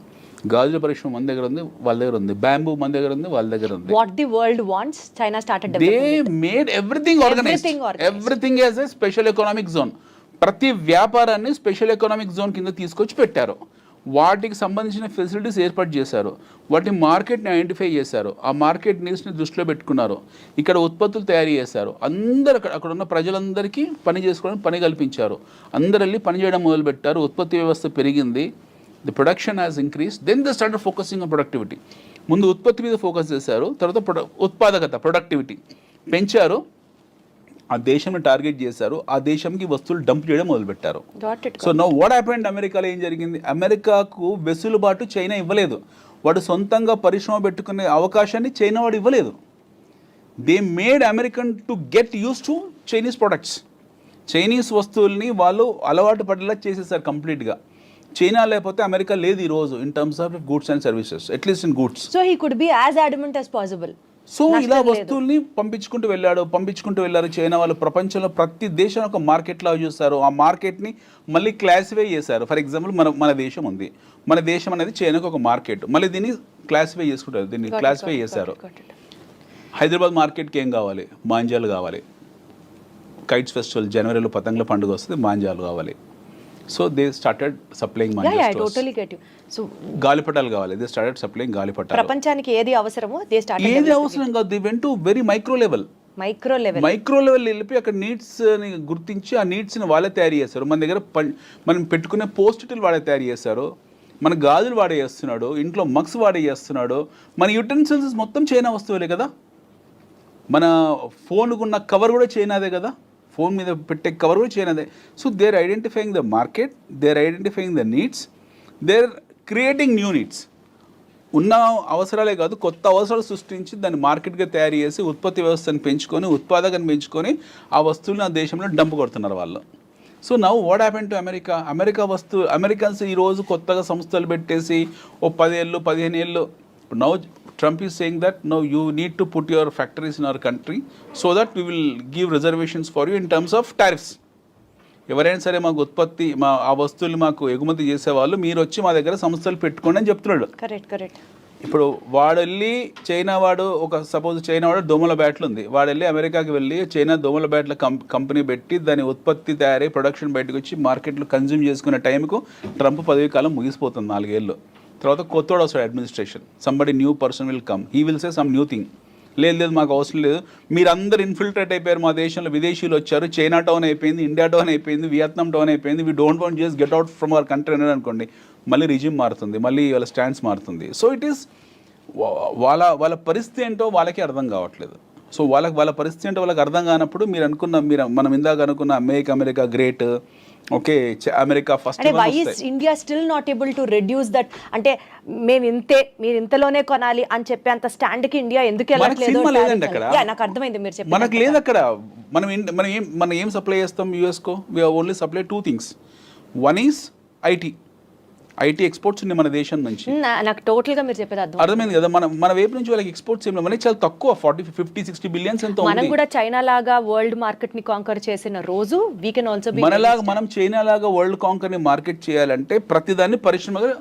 గాజుల పరిశ్రమ మన దగ్గర ఉంది, వాళ్ళ దగ్గర ఉంది. బ్యాంబూ మన దగ్గర ఉంది, వాళ్ళ దగ్గర ఉంది. What the world wants, China started They developing. made everything organized. Everything as a special economic zone. ప్రతి వ్యాపారాన్ని స్పెషల్ ఎకనామిక్ జోన్ కింద తీసుకొచ్చి పెట్టారు. వాటికి సంబంధించిన ఫెసిలిటీస్ ఏర్పాటు చేశారు. వాటి మార్కెట్ని ఐడెంటిఫై చేశారు. ఆ మార్కెట్ నీడ్స్ని దృష్టిలో పెట్టుకున్నారు. ఇక్కడ ఉత్పత్తులు తయారు చేశారు. అందరు అక్కడ ఉన్న ప్రజలందరికీ పని చేసుకోవడానికి పని కల్పించారు. అందరు వెళ్ళి పని చేయడం మొదలుపెట్టారు. ఉత్పత్తి వ్యవస్థ పెరిగింది. The production has increase. Then the started focusing on productivity. ముందు ఉత్పత్తి మీద ఫోకస్ చేశారు, తర్వాత ఉత్పాదకత ప్రొడక్టివిటీ పెంచారు. ఆ దేశంని టార్గెట్ చేశారు. ఆ దేశంకి వస్తువులు డంప్ చేయడం మొదలుపెట్టారు. So now what happened? అమెరికాలో ఏం జరిగింది? అమెరికాకు వెసులుబాటు చైనా ఇవ్వలేదు. వాడు సొంతంగా పరిశ్రమ పెట్టుకునే అవకాశాన్ని చైనా వాడు ఇవ్వలేదు. They made American to get use to Chinese products. Chinese వస్తువుల్ని వాళ్ళు అలవాటు పడేలా చేసేసారు కంప్లీట్గా. చైనా లేకపోతే అమెరికా లేదు ఈరోజు in terms of goods and services, at least in goods. So he could be as adamant as possible. So ఇలా వస్తువుల్ని పంపించుకుంటూ వెళ్ళారు చైనా వాళ్ళు. ప్రపంచంలో ప్రతి దేశం ఒక మార్కెట్ లాగా చూస్తారు. ఆ మార్కెట్ని మళ్ళీ క్లాసిఫై చేశారు. ఫర్ ఎగ్జాంపుల్ మన దేశం ఉంది. మన దేశం అనేది చైనాకు ఒక మార్కెట్. మళ్ళీ దీన్ని క్లాసిఫై చేసుకుంటారు. దీన్ని క్లాసిఫై చేశారు. హైదరాబాద్ మార్కెట్కి ఏం కావాలి? మాంజాలు కావాలి. కైట్స్ ఫెస్టివల్ జనవరిలో పతంగుల పండుగ వస్తుంది, మాంజాలు కావాలి. So they started supplying manja. I totally get you. So గాలిపటాలు కావాలి. దే స్టార్టెడ్ సప్లైయింగ్ గాలిపటాలు. ప్రపంచానికి ఏది అవసరమో దే స్టార్టెడ్. ఏది అవసరం కాదు, they went to very micro level వెళ్ళి అక్కడ నీడ్స్ని గుర్తించి ఆ నీడ్స్ని వాళ్ళే తయారు చేస్తారు. మన దగ్గర మనం పెట్టుకునే పోస్టిటీలు వాడే తయారు చేస్తారు. మన గాజులు వాడే చేస్తున్నాడు, ఇంట్లో మగ్స్ వాడే చేస్తున్నాడు. మన యుటెన్సిల్స్ మొత్తం చైనా వస్తువులే కదా. మన ఫోన్కున్న కవర్ కూడా చైనాదే కదా. ఫోన్ మీద పెట్టే కవర్ కూడా చైనాదే. So they're identifying the market, they're identifying the needs, they're creating new needs. ఉన్న అవసరాలే కాదు, కొత్త అవసరాలు సృష్టించి దాన్ని మార్కెట్గా తయారు చేసి ఉత్పత్తి వ్యవస్థను పెంచుకొని, ఉత్పాదకను పెంచుకొని ఆ వస్తువులను ఆ దేశంలో డంప్ కొడుతున్నారు వాళ్ళు. So now what happen to Americans ఈరోజు కొత్తగా సంస్థలు పెట్టేసి 10 ఏళ్ళు 15 ఏళ్ళు. Now Trump is saying that no, you need to put your factories in our country so that we will give reservations for you in terms of tariffs. ఎవరైనా సరే మాకు ఆ వస్తువులు మాకు ఎగుమతి చేసేవాళ్ళు మీరు వచ్చి మా దగ్గర సంస్థలు పెట్టుకోండి అని చెప్తున్నాడు. కరెక్ట్. ఇప్పుడు వాడు వెళ్ళి చైనా వాడు సపోజ్ చైనా వాడు దోమల బ్యాట్లు ఉంది. వాడు వెళ్ళి అమెరికాకి వెళ్ళి చైనా దోమల బ్యాట్ల కంపెనీ పెట్టి దాని ఉత్పత్తి తయారై ప్రొడక్షన్ బయటకు వచ్చి మార్కెట్లో కన్జ్యూమ్ చేసుకునే టైంకు ట్రంప్ పదవి కాలం ముగిసిపోతుంది 4 ఏళ్ళు. తర్వాత కొత్తోడు వస్తాడు administration. Somebody new person will come, he will say some new thing. లేదు మాకు అవసరం లేదు, మీరందరూ ఇన్ఫిల్ట్రేట్ అయిపోయారు మా దేశంలో, విదేశీయులు వచ్చారు, చైనా టౌన్ అయిపోయింది, ఇండియా టౌన్ అయిపోయింది, వియత్నాం టౌన్ అయిపోయింది, we don't want just get out from our country అనేది అనుకోండి, మళ్ళీ రిజిమ్ మారుతుంది, మళ్ళీ వాళ్ళ స్టాండ్స్ మారుతుంది. సో ఇట్ ఈస్ వాళ్ళ పరిస్థితి ఏంటో వాళ్ళకి అర్థం కావట్లేదు. సో వాళ్ళ పరిస్థితి ఏంటో వాళ్ళకి అర్థం కానప్పుడు మనం ఇందాక అనుకున్న make America great, okay America first. అంటే why is India still not able to reduce that? అంటే మీరు ఇంతలోనే కొనాలి అని చెప్పే అంత స్టాండ్ కి ఇండియా ఎందుకు వెళ్ళట్లేదు? నాకు అర్థమైంది మీరు చెప్పి. మనకు లేదు అక్కడ. మనం ఏం సప్లై చేస్తాం యూఎస్ కో? We only supply 2 things. One is IT. IT exports ఉన్నాయి మన దేశం నుంచి. నాకు టోటల్ గా మీరు చెప్పేది అర్థమైంది కదా, మన వైపు నుంచి వాళ్ళకి ఎక్స్పోర్ట్స్ ఏం లేవు, మనకి చాలా తక్కువ 40-50-60 బిలియన్స్ ఎంత మనం ఉంది. కూడా చైనా లాగా వరల్డ్ మార్కెట్ ని కాంకర్ చేసిన రోజు వీ కెన్ ఆల్సో బి మనలాగా మనం చైనా లాగా వరల్డ్ కాంకర్ ని మార్కెట్ చేయాలంటే ప్రతిదాన్ని పరిశ్రమగా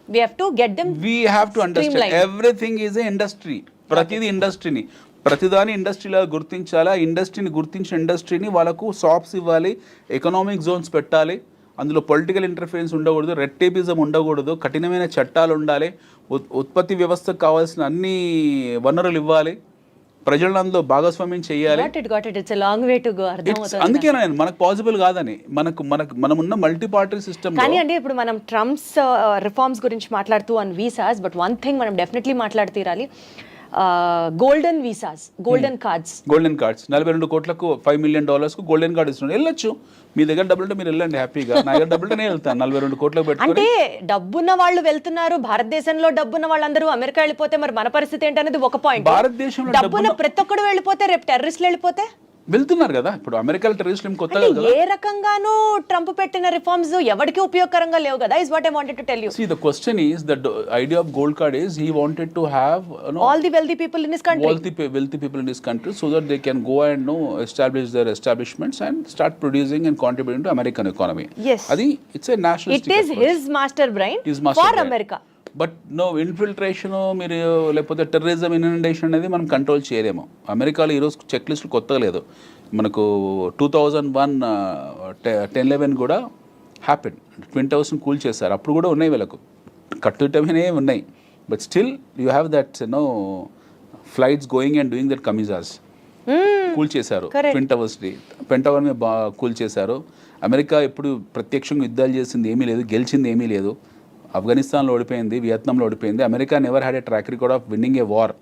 we have to get them we have to understand streamlined. everything is a industry. ప్రతిదీ ఇండస్ట్రీని, ప్రతిదాని ఇండస్ట్రీలా గుర్తించాలా, ఇండస్ట్రీని గుర్తించిన ఇండస్ట్రీని వాళ్ళకు షాప్స్ ఇవ్వాలి, ఎకనామిక్ జోన్స్ పెట్టాలి, అందులో పొలిటికల్ ఇంటర్ఫరెన్స్ ఉండకూడదు, రెడ్ టేపిజం ఉండకూడదు, కఠినమైన చట్టాలు ఉండాలి, ఉత్పత్తి వ్యవస్థకు కావాల్సిన అన్ని వనరులు ఇవ్వాలి, ప్రజలను అందులో భాగస్వామ్యం చేయాలి. got it it's a long way to go అర్థమవుతుంది. అందుకే నేను మనకు పాసిబుల్ కాదని, మనమున్న మల్టీ పార్టీ సిస్టమ్. కానీ అండి ఇప్పుడు మనం ట్రంప్స్ రిఫార్మ్స్ గురించి మాట్లాడుతూ on visas, but one thing మనం డెఫినెట్లీ మాట్లాడుతీరాలి, గోల్డెన్ వీసాస్, గోల్డెన్ కార్డ్స్. 42 కోట్లకు $5 million గోల్డెన్ కార్డ్ ఇస్తున్నాడు. వెళ్ళొచ్చు, మీ దగ్గర డబ్బులు ఉంటే మీరు వెళ్ళండి హ్యాపీగా, నా దగ్గర డబ్బులు నేను వెళ్తాను 42 కోట్లకు పెట్టుకొని. అంటే డబ్బున్న వాళ్ళు వెళ్తున్నారు, భారతదేశంలో డబ్బున్న వాళ్ళందరూ అమెరికా వెళ్ళిపోతే మరి మన పరిస్థితి ఏంటనేది ఒక పాయింట్. భారతదేశంలో డబ్బున్న ప్రతి ఒక్కడు వెళ్ళిపోతే రేపు టెర్రరిస్టులు వెళ్ళిపోతే వెళ్తున్నారు కదా, ఇప్పుడు అమెరికాలో టెర్రరిస్టులు కొత్తగా కదా. ఏ రకంగానూ ట్రంప్ పెట్టిన రిఫార్మ్స్ ఎవరికి ఉపయోగకరంగా లేవు కదా, is what I wanted to tell you. See, the question is, the idea of gold card is he wanted to have all the wealthy people in his country, wealthy people in this country, so that they can go and establish their establishments and start producing and contributing to American economy. Yes, adi it's a nationalistic it is approach. his master brain for America. But no infiltration, మీరు లేకపోతే terrorism infiltration అనేది మనం control చేయలేము. అమెరికాలో ఈరోజు check లిస్టులు కొత్తగా లేదు, మనకు 2001 10/11 కూడా హ్యాపెన్, ట్విన్ టవర్స్ని కూల్ చేశారు, అప్పుడు కూడా ఉన్నాయి వీళ్ళకు, కట్టుటమే ఉన్నాయి. But still you have that flights going and doing that kamikazes కూల్ చేశారు, ట్విన్ టవర్స్ని, పెంటగాన్ మీద కూల్ చేశారు. అమెరికా ఎప్పుడు ప్రత్యక్షంగా యుద్ధాలు చేసింది ఏమీ లేదు, గెలిచింది ఏమీ లేదు. ఆఫ్ఘనిస్తాన్లో ఓడిపోయింది, వియత్నాంలో ఓడిపోయింది. America never had a track record of winning a war.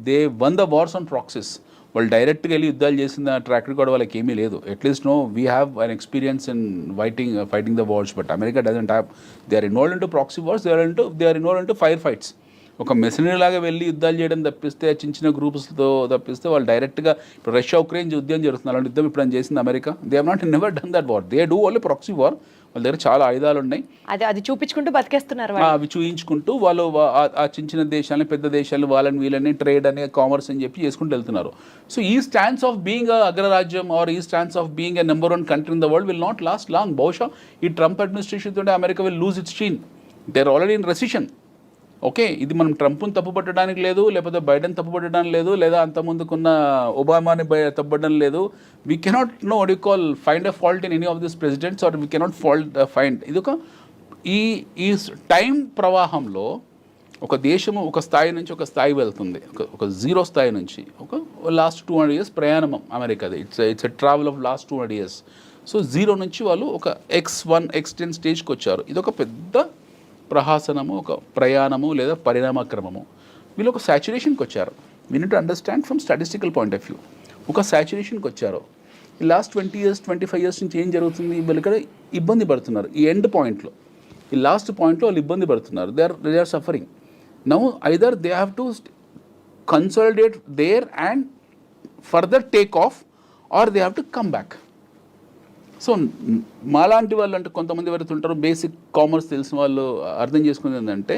They one the wars on praxis. వాళ్ళు డైరెక్ట్గా వెళ్ళి యుద్ధాలు చేసిన ట్రాక్ రికార్డ్ వాళ్ళకి ఏమీ లేదు. At least we have an experience in fighting the wars, but America doesn't have. They are involved in to proxy wars, they are involved in to fire fights. ఒక machinery లాగా వెళ్ళి యుద్ధాలు చేయడం తప్పిస్తే, చిన్న చిన్న గ్రూప్స్తో తప్పిస్తే వాళ్ళు డైరెక్ట్గా ఇప్పుడు రష్యా ఉక్రెయిన్ యుద్ధం జరుగుతుంది, అలాంటి యుద్ధం ఇప్పుడు చేసింది America. They have not never done that war, they do only proxy war. వాళ్ళ దగ్గర చాలా ఆయుధాలు ఉన్నాయి, అది చూపించుకుంటూ బతికేస్తున్నారు. అవి చూయించుకుంటూ వాళ్ళు ఆ చిన్న చిన్న దేశాలని, పెద్ద దేశాలు, వాళ్ళని వీళ్ళని ట్రేడ్ అని, కామర్స్ అని చెప్పి చేసుకుంటూ వెళ్తున్నారు. సో ఈ స్టాన్స్ ఆఫ్ బీయింగ్ అగ్రరాజ్యం ఆర్ ఈ stance of being a number 1 country in the world will not last long. బహుశా ఈ ట్రంప్ అడ్మినిస్ట్రేషన్ తోటి America will lose its sheen. They are already in recession. Okay, ఇది మనం ట్రంప్ని తప్పుపట్టడానికి లేదు, లేకపోతే బైడెన్ తప్పుపట్టడానికి లేదు, లేదా అంతకుముందుకున్న ఒబామాని తప్పుపట్టడం లేదు. We cannot know what you call find a fault in any of this presidents, or we cannot find. ఇది ఒక ఈ టైం ప్రవాహంలో ఒక దేశము ఒక స్థాయి నుంచి ఒక స్థాయి వెళ్తుంది, ఒక జీరో స్థాయి నుంచి ఒక లాస్ట్ 200 years ప్రయాణం అమెరికాది. It's a travel of last 200 years. So zero నుంచి వాళ్ళు ఒక X1 X10 స్టేజ్కి వచ్చారు. ఇది ఒక పెద్ద ప్రహాసనము, ఒక ప్రయాణము లేదా పరిణామక్రమము. వీళ్ళు ఒక సాచురేషన్కి వచ్చారు. We need to understand from statistical point of view. ఒక సాచురేషన్కి వచ్చారు. ఈ లాస్ట్ 20 years 25 years నుంచి ఏం జరుగుతుంది, వీళ్ళు ఇక్కడ ఇబ్బంది పడుతున్నారు. ఈ ఎండ్ పాయింట్లో, ఈ లాస్ట్ పాయింట్లో వాళ్ళు ఇబ్బంది పడుతున్నారు. They are suffering. Now either they have to consolidate there and further take off, or they have to come back. So మాలాంటి వాళ్ళు అంటే కొంతమంది ఎవరైతే ఉంటారో బేసిక్ కామర్స్ తెలిసిన వాళ్ళు అర్థం చేసుకునేది ఏంటంటే,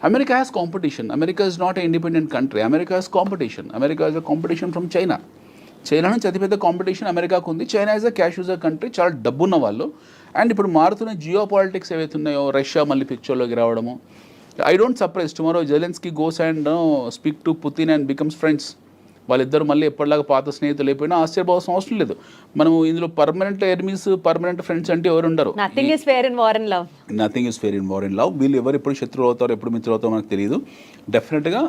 America has competition. America is not a independent country. America has competition. America has a competition from China. China నుంచి అతిపెద్ద కాంపిటీషన్ అమెరికాకు ఉంది. China is a cash user country, చాలా డబ్బున్న వాళ్ళు. అండ్ ఇప్పుడు మారుతున్న జియో పాలిటిక్స్ ఏవైతే ఉన్నాయో, రష్యా మళ్ళీ పిక్చర్లోకి రావడము. I don't surprise tomorrow Zelensky goes and speak to Putin and becomes friends. వాళ్ళిద్దరు మళ్ళీ ఎప్పటిలాగా పాత స్నేహితులు అయిపోయినా ఆశ్చర్యపోవాల్సిన అవసరం లేదు. మనం ఇందులో పర్మనెంట్ ఎనిమీస్, పర్మనెంట్ ఫ్రెండ్స్ అంటే ఎవరు ఉండరు. Nothing is fair in war and love. Nothing is fair in war and love. వీళ్ళు ఎవరు ఎప్పుడు శత్రువులు అవుతారో, ఎప్పుడు మిత్రులు అవుతారో మనకు తెలియదు. డెఫినెట్గా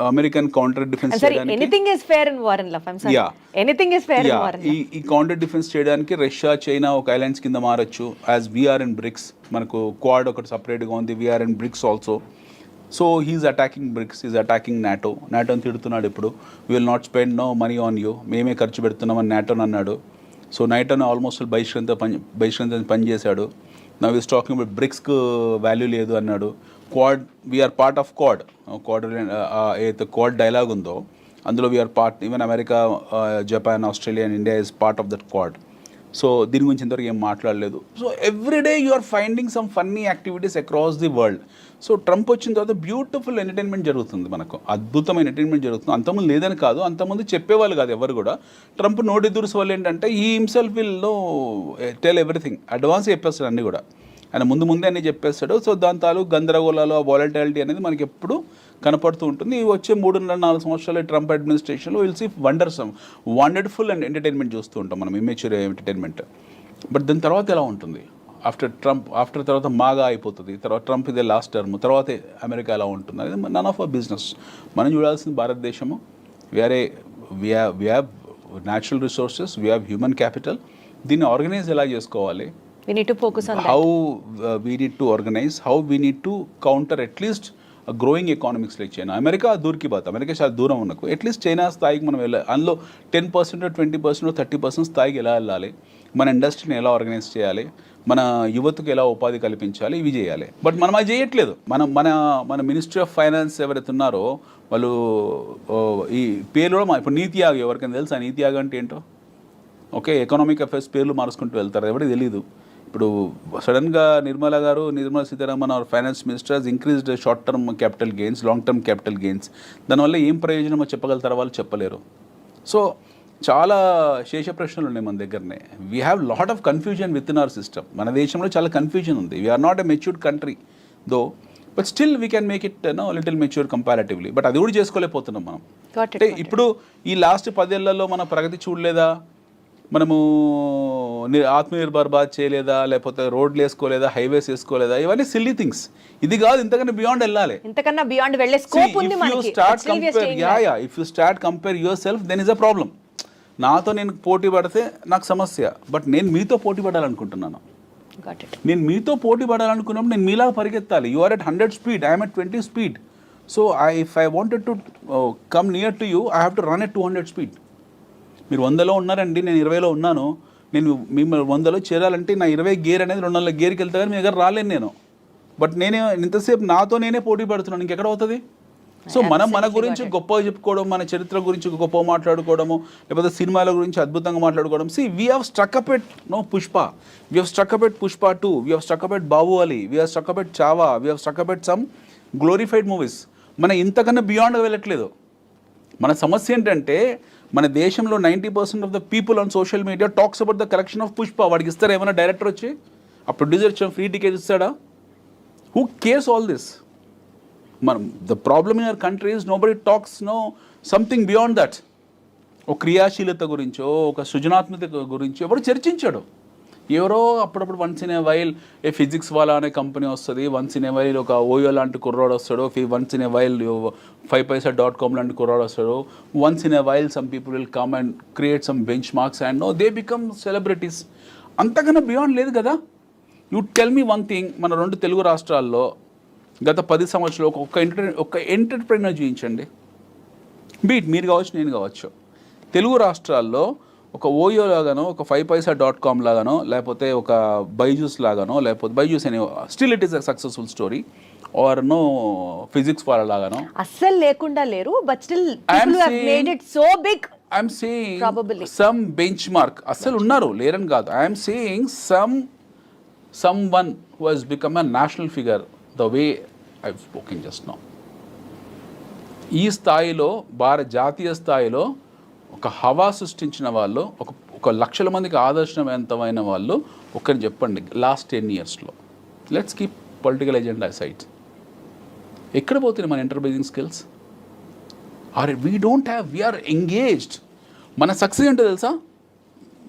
అమెరికన్ కౌంటర్ డిఫెన్స్ చేయడానికి, anything is fair in war and love. I am sorry, anything is fair in war and love. ఈ కౌంటర్ డిఫెన్స్ చేయడానికి రష్యా, చైనా ఒక అలయన్స్ కింద మారచ్చు. యాజ్ వీఆర్ ఇన్ బ్రిక్స్, మనకు క్వాడ్ ఒకటి సపరేట్గా ఉంది, we are in BRICS also. So he is attacking BRICS, is attacking నాటోని తిడుతున్నాడు. ఇప్పుడు we will not spend no money on you, మేమే ఖర్చు పెడుతున్నామని నాటోని అన్నాడు. సో నాటోని ఆల్మోస్ట్ బహిష్కరించని పనిచేశాడు. నవ్ ఈస్ టాకింగ్ అబౌట్ బ్రిక్స్కు వాల్యూ లేదు అన్నాడు. Quad, we are part of Quad. ఏదైతే క్వాడ్ డైలాగ్ ఉందో అందులో we are part. Even America, Japan, Australia and India is part of that Quad. So దీని గురించి ఇంతవరకు ఏం మాట్లాడలేదు. So everyday you are finding some funny activities across the world. So Trump వచ్చిన తర్వాత బ్యూటిఫుల్ ఎంటర్టైన్మెంట్ జరుగుతుంది, మనకు అద్భుతమైన ఎంటర్టైన్మెంట్ జరుగుతుంది. అంతకుముందు లేదని కాదు, అంతకుముందు చెప్పేవాళ్ళు కాదు ఎవరు కూడా. ట్రంప్ నోటి దురుసు వల్ల ఏంటంటే ఈ himself will know tell everything, advance చెప్పేస్తాడు అన్నీ కూడా. ఆయన ముందే అన్నీ చెప్పేస్తాడు. సో దాని తాలూకు గందరగోళాలు, వాలటాలిటీ అనేది మనకి ఎప్పుడు కనపడుతూ ఉంటుంది. ఈ వచ్చే 3.5-4 సంవత్సరాలు ట్రంప్ అడ్మినిస్ట్రేషన్లో will see wonderful and entertainment చూస్తూ ఉంటాం మనం, ఇమ్మెచ్యూర్ ఎంటర్టైన్మెంట్. బట్ దాని తర్వాత ఎలా ఉంటుంది ఆఫ్టర్ తర్వాత మాగా అయిపోతుంది, తర్వాత ట్రంప్ ఇదే లాస్ట్ టర్మ్, తర్వాత అమెరికా ఎలా ఉంటుంది అనేది నన్ ఆఫ్ అవర్ బిజినెస్. మనం చూడాల్సింది భారతదేశము, we have natural resources, we have human capital. దీన్ని ఆర్గనైజ్ ఎలా చేసుకోవాలి, we need to focus on how we need to organize, how we need to counter at least a growing economics like China. America దూరికి బాత్, America చాలా దూరం ఉన్నకు at least China స్థాయికి మనం వెళ్ళాలి. అందులో 10%, 20%, 30% స్థాయికి ఎలా వెళ్ళాలి, మన ఇండస్ట్రీని ఎలా ఆర్గనైజ్ చేయాలి, మన యువతకు ఎలా ఉపాధి కల్పించాలి, ఇవి చేయాలి. బట్ మనం అది చేయట్లేదు. మన మినిస్ట్రీ ఆఫ్ ఫైనాన్స్ ఎవరైతే ఉన్నారో వాళ్ళు ఈ పేర్లు కూడా ఇప్పుడు నీతి ఆయోగ్, ఎవరికైనా తెలుసా నీతి ఆయోగ్ అంటే ఏంటో? ఓకే, ఎకనామిక్ అఫైర్స్ పేర్లు మార్చుకుంటూ వెళ్తారు, ఎవరికి తెలీదు. ఇప్పుడు సడన్గా Nirmala Sitharaman our finance minister has increased short term capital gains, long term capital gains. దానివల్ల ఏం ప్రయోజనమో చెప్పగలుగుతారో వాళ్ళు చెప్పలేరు. సో చాలా శేష ప్రశ్నలు ఉన్నాయి మన దగ్గరనే. We have lot of confusion with in our system. మన దేశంలో చాలా కన్ఫ్యూజన్ ఉంది. We are not a matured country though, but still we can make it little mature comparatively. But అది కూడా చేసుకోలేకపోతున్నాం మనం. అంటే ఇప్పుడు ఈ లాస్ట్ 10 ఏళ్లలో మన ప్రగతి చూడలేదా, మనము ఆత్మనిర్భర్ భారత్ చేయలేదా, లేకపోతే రోడ్లు వేసుకోలేదా, హైవేస్ వేసుకోలేదా, ఇవన్నీ సిల్లీ థింగ్స్. ఇది కాదు, ఇంతకన్నా బియాండ్ వెళ్ళాలి, ఇంతకన్నా బియాండ్ వెళ్ళే స్కోప్ ఉంది మనకి. If you start compare yourself then is a problem. నాతో నేను పోటీ పడితే నాకు సమస్య, బట్ నేను మీతో పోటీ పడాలనుకుంటున్నాను. నేను మీతో పోటీ పడాలనుకున్నప్పుడు నేను మీలా పరిగెత్తాలి. You are at 100 speed, I'm at 20 speed. So if I wanted to come near to you, I have to run at 200 speed. మీరు 100లో ఉన్నారండి, నేను 20లో ఉన్నాను. నేను మిమ్మల్ని 100లో చేరాలంటే నా 20 గేర్ అనేది 200 గేర్కి వెళ్తే కానీ మీ దగ్గర రాలేను నేను. బట్ నేనే ఇంతసేపు నాతో నేనే పోటీ పడుతున్నాను, ఇంకెక్కడ అవుతుంది? సో మన గురించి గొప్పగా చెప్పుకోవడం, మన చరిత్ర గురించి గొప్పగా మాట్లాడుకోవడము, లేకపోతే సినిమాల గురించి అద్భుతంగా మాట్లాడుకోవడం. We have struck up at Pushpa, we have struck up at Pushpa 2, we have struck up at Baahubali, we have struck up at Chhaava, we have struck up at some glorified movies. మన ఇంతకన్నా బియాండ్గా వెళ్ళట్లేదు. మన సమస్య ఏంటంటే మన దేశంలో 90% of the people on social media talks about the collection of Pushpa. వాడికి ఇస్తారా ఏమైనా డైరెక్టర్ వచ్చి? ఆ ప్రొడ్యూసర్ ఇచ్చిన ఫ్రీ టికెట్ ఇస్తాడా? Who cares all this? మనం the problem in our country is nobody talks something beyond that. ఒక క్రియాశీలత గురించో, ఒక సృజనాత్మకత గురించో ఎవరు చర్చించాడు? ఎవరో అప్పుడప్పుడు once in a while A physics వాళ్ళ అనే కంపెనీ వస్తుంది, వన్స్ ఇన్ ఏ వైల్ ఒక ఓయో లాంటి కుర్రాడు వస్తాడు, once in a while 5paisa.com లాంటి కుర్రాడు వస్తాడు, once in a while some people will come and create some bench marks and they become celebrities. అంతకన్నా బియాండ్ లేదు కదా. You tell me one thing, మన 2 తెలుగు రాష్ట్రాల్లో గత 10 సంవత్సరాలు ఒక ఎంటర్ప్రెన్యూర్ చూపించండి. బీట్ మీరు కావచ్చు, నేను కావచ్చు. తెలుగు రాష్ట్రాల్లో ఒక ఓయో లాగానో, ఒక 5paisa.com లాగానో, లేకపోతే ఒక బైజూస్ లాగానో, లేకపోతే బైజూస్ అనే still it is a successful story, or physics వాళ్ళ లాగానో అస్సల్ లేకుండా లేరు. But still people have made it so big. I'm saying some benchmark అస్సలు ఉన్నారు, లేరని కాదు. I'm saying someone who has become a national figure the way I've spoken just now. ఈ స్థాయిలో జాతీయ స్థాయిలో ఒక హవా సృష్టించిన వాళ్ళు, ఒక లక్షల మందికి ఆదర్శవంతమైన వాళ్ళు ఒకరిని చెప్పండి లాస్ట్ 10 yearsలో. Let's keep political agenda side. ఎక్కడ పోతుంది మన ఎంటర్ప్రైజింగ్ స్కిల్స్? We are engaged. మన సక్సెస్ ఏంటో తెలుసా?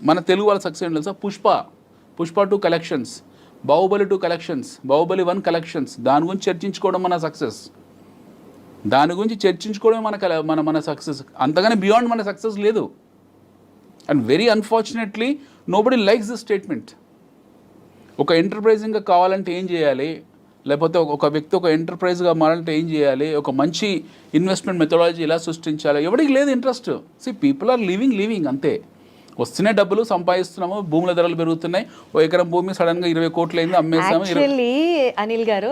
మన తెలుగు వాళ్ళ సక్సెస్ ఏంటో తెలుసా? Pushpa 2 collections, Baahubali 2 collections, Baahubali 1 collections. దాని గురించి చర్చించుకోవడం మన సక్సెస్. దాని గురించి చర్చించుకోవడమే మన సక్సెస్. అంతగానే బియాండ్ మన సక్సెస్ లేదు. And very unfortunately nobody likes this statement. ఒక ఎంటర్ప్రైజింగ్గా కావాలంటే ఏం చేయాలి, లేకపోతే ఒక వ్యక్తి ఒక ఎంటర్ప్రైజ్గా మారాలంటే ఏం చేయాలి, ఒక మంచి ఇన్వెస్ట్మెంట్ మెథడాలజీ ఎలా సృష్టించాలి, ఎవరికి లేదు ఇంట్రెస్ట్. పీపుల్ ఆర్ లివింగ్ అంతే. వస్తున్నాయి డబ్బులు, సంపాదిస్తున్నాము, భూముల ధరలు పెరుగుతున్నాయి. ఓ ఎకరం భూమి సడన్గా 20 కోట్లు అయింది, అమ్మేసాము. యాక్చువల్లీ అనిల్ గారు,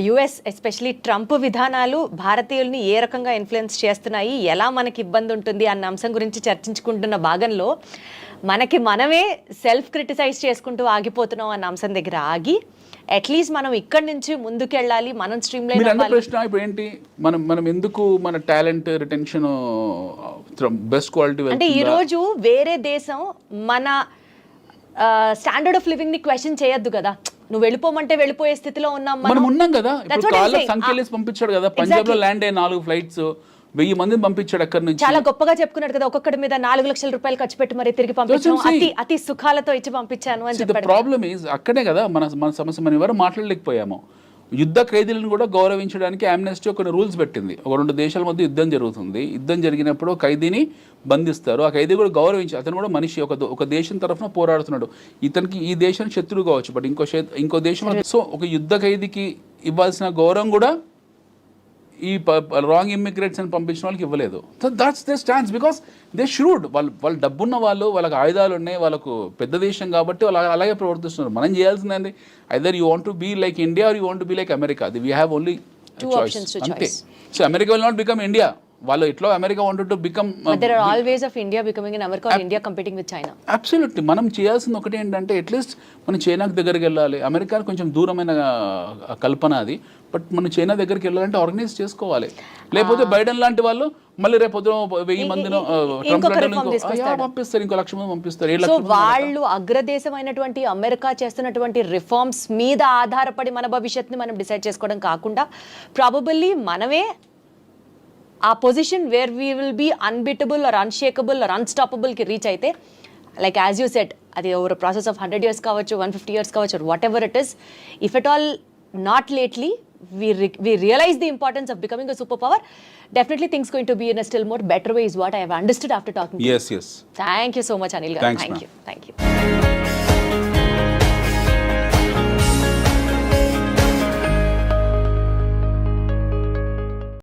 యుఎస్ ఎస్పెషలీ ట్రంప్ విధానాలు భారతీయుల్ని ఏ రకంగా ఇన్ఫ్లుయెన్స్ చేస్తున్నాయి, ఎలా మనకి ఇబ్బంది ఉంటుంది అన్న అంశం గురించి చర్చించుకుంటున్న భాగంలో మనకి మనమే సెల్ఫ్ క్రిటిసైజ్ చేసుకుంటూ ఆగిపోతున్నాం అన్న అంశం దగ్గర ఆగి అట్లీస్ట్ మనం ఇక్కడి నుంచి ముందుకెళ్ళాలి, మనం స్ట్రీమ్ లైన్ మీరు అన్న ప్రశ్న ఇప్పుడు ఏంటి, మనం ఎందుకు మన టాలెంట్ రిటెన్షన్ బెస్ట్ క్వాలిటీ అంటే ఈ రోజు వేరే దేశం మన స్టాండర్డ్ ఆఫ్ లివింగ్ ని క్వశ్చన్ చేయొద్దు కదా. నువ్వు వెళ్ళిపోమంటే వెళ్ళిపోయే స్థితిలో ఉన్నాం మనం ఉన్నాం కదా. That's ఇప్పుడు what I'm కాళ్ళ saying. సంఖ్యలేసి పంపించాడు కదా, పంజాబ్ లో ల్యాండ్ అయ్యే 4 ఫ్లైట్స్ 1000 మందిని పంపించాడు అక్కడి నుంచి. చాలా గొప్పగా చెప్పుకున్నాడు కదా, ఒక్కొక్కటి మీద 4 లక్షల రూపాయలు ఖర్చు పెట్టి మరి తిరిగి పంపించాను, అతి సుఖాలతో ఇచ్చి పంపించాను అని చెప్పాడు. ప్రాబ్లమ్ ఈజ్ అక్కడే కదా మన సమస్య. మనం ఎవరు మాట్లాడలేకపోయాము. యుద్ధ ఖైదీలను కూడా గౌరవించడానికి ఆమ్నెస్టీ కొన్ని రూల్స్ పెట్టింది. ఒక 2 దేశాల మధ్య యుద్ధం జరుగుతుంది. యుద్ధం జరిగినప్పుడు ఖైదీని బంధిస్తారు. ఆ ఖైదీ కూడా గౌరవించి, అతను కూడా మనిషి, ఒక దేశం తరఫున పోరాడుతున్నాడు. ఇతనికి ఈ దేశానికి శత్రువు కావచ్చు, బట్ ఇంకో దేశం. సో ఒక యుద్ధ ఖైదీకి ఇవ్వాల్సిన గౌరవం కూడా ఈ రాంగ్ ఇమ్మిగ్రేట్స్ అని పంపించిన వాళ్ళకి ఇవ్వలేదు. So that's they stands because they should. వాళ్ళు డబ్బున్న వాళ్ళు, వాళ్ళకి ఆయుధాలు ఉన్నాయి, వాళ్ళకు పెద్ద దేశం కాబట్టి వాళ్ళు అలాగే ప్రవర్తిస్తున్నారు. మనం చేయాల్సిందండి, either you want to be like India or you want to be like America. We have only choice అంతే. So America will not become India. వాళ్ళు ఎట్లా America wanted to become. There are all ways of India becoming in America or India competing with China. Absolutely. మనం చేయాల్సింది ఒకటి ఏంటంటే at least మనం చైనాకి దగ్గరికి వెళ్ళాలి. అమెరికా కొంచెం దూరమైన కల్పన అది, బట్ మనం చైనా దగ్గరికి వెళ్ళాలంటే ఆర్గనైజ్ చేసుకోవాలి. లేకపోతే బైడెన్ లాంటి వాళ్ళు మళ్ళీ రేపు 1000 మందిని పంపిస్తారు, ఇంకో 1,00,000 మంది పంపిస్తారు. సో వాళ్ళు అగ్రదేశమైనటువంటి అమెరికా చేస్తున్నటువంటి రిఫార్మ్స్ మీద ఆధారపడి మన భవిష్యత్తుని మనం డిసైడ్ చేసుకోవడం కాకుండా ప్రాబబల్లీ మనమే ఆ position where we will be unbeatable or unshakable or అన్స్టాపబుల్కి రీచ్ అయితే, లైక్ యాజ్ యూ సెట్, అది ఓవర్ ప్రాసెస్ ఆఫ్ 100 years కావచ్చు, 150 years కావచ్చు, whatever it is. If at all not lately we realize the importance of becoming a superpower, definitely things going to be in a still more better way is what I have understood after talking to you. Yes. Thank you so much, Anil garu. Thanks, Thank you.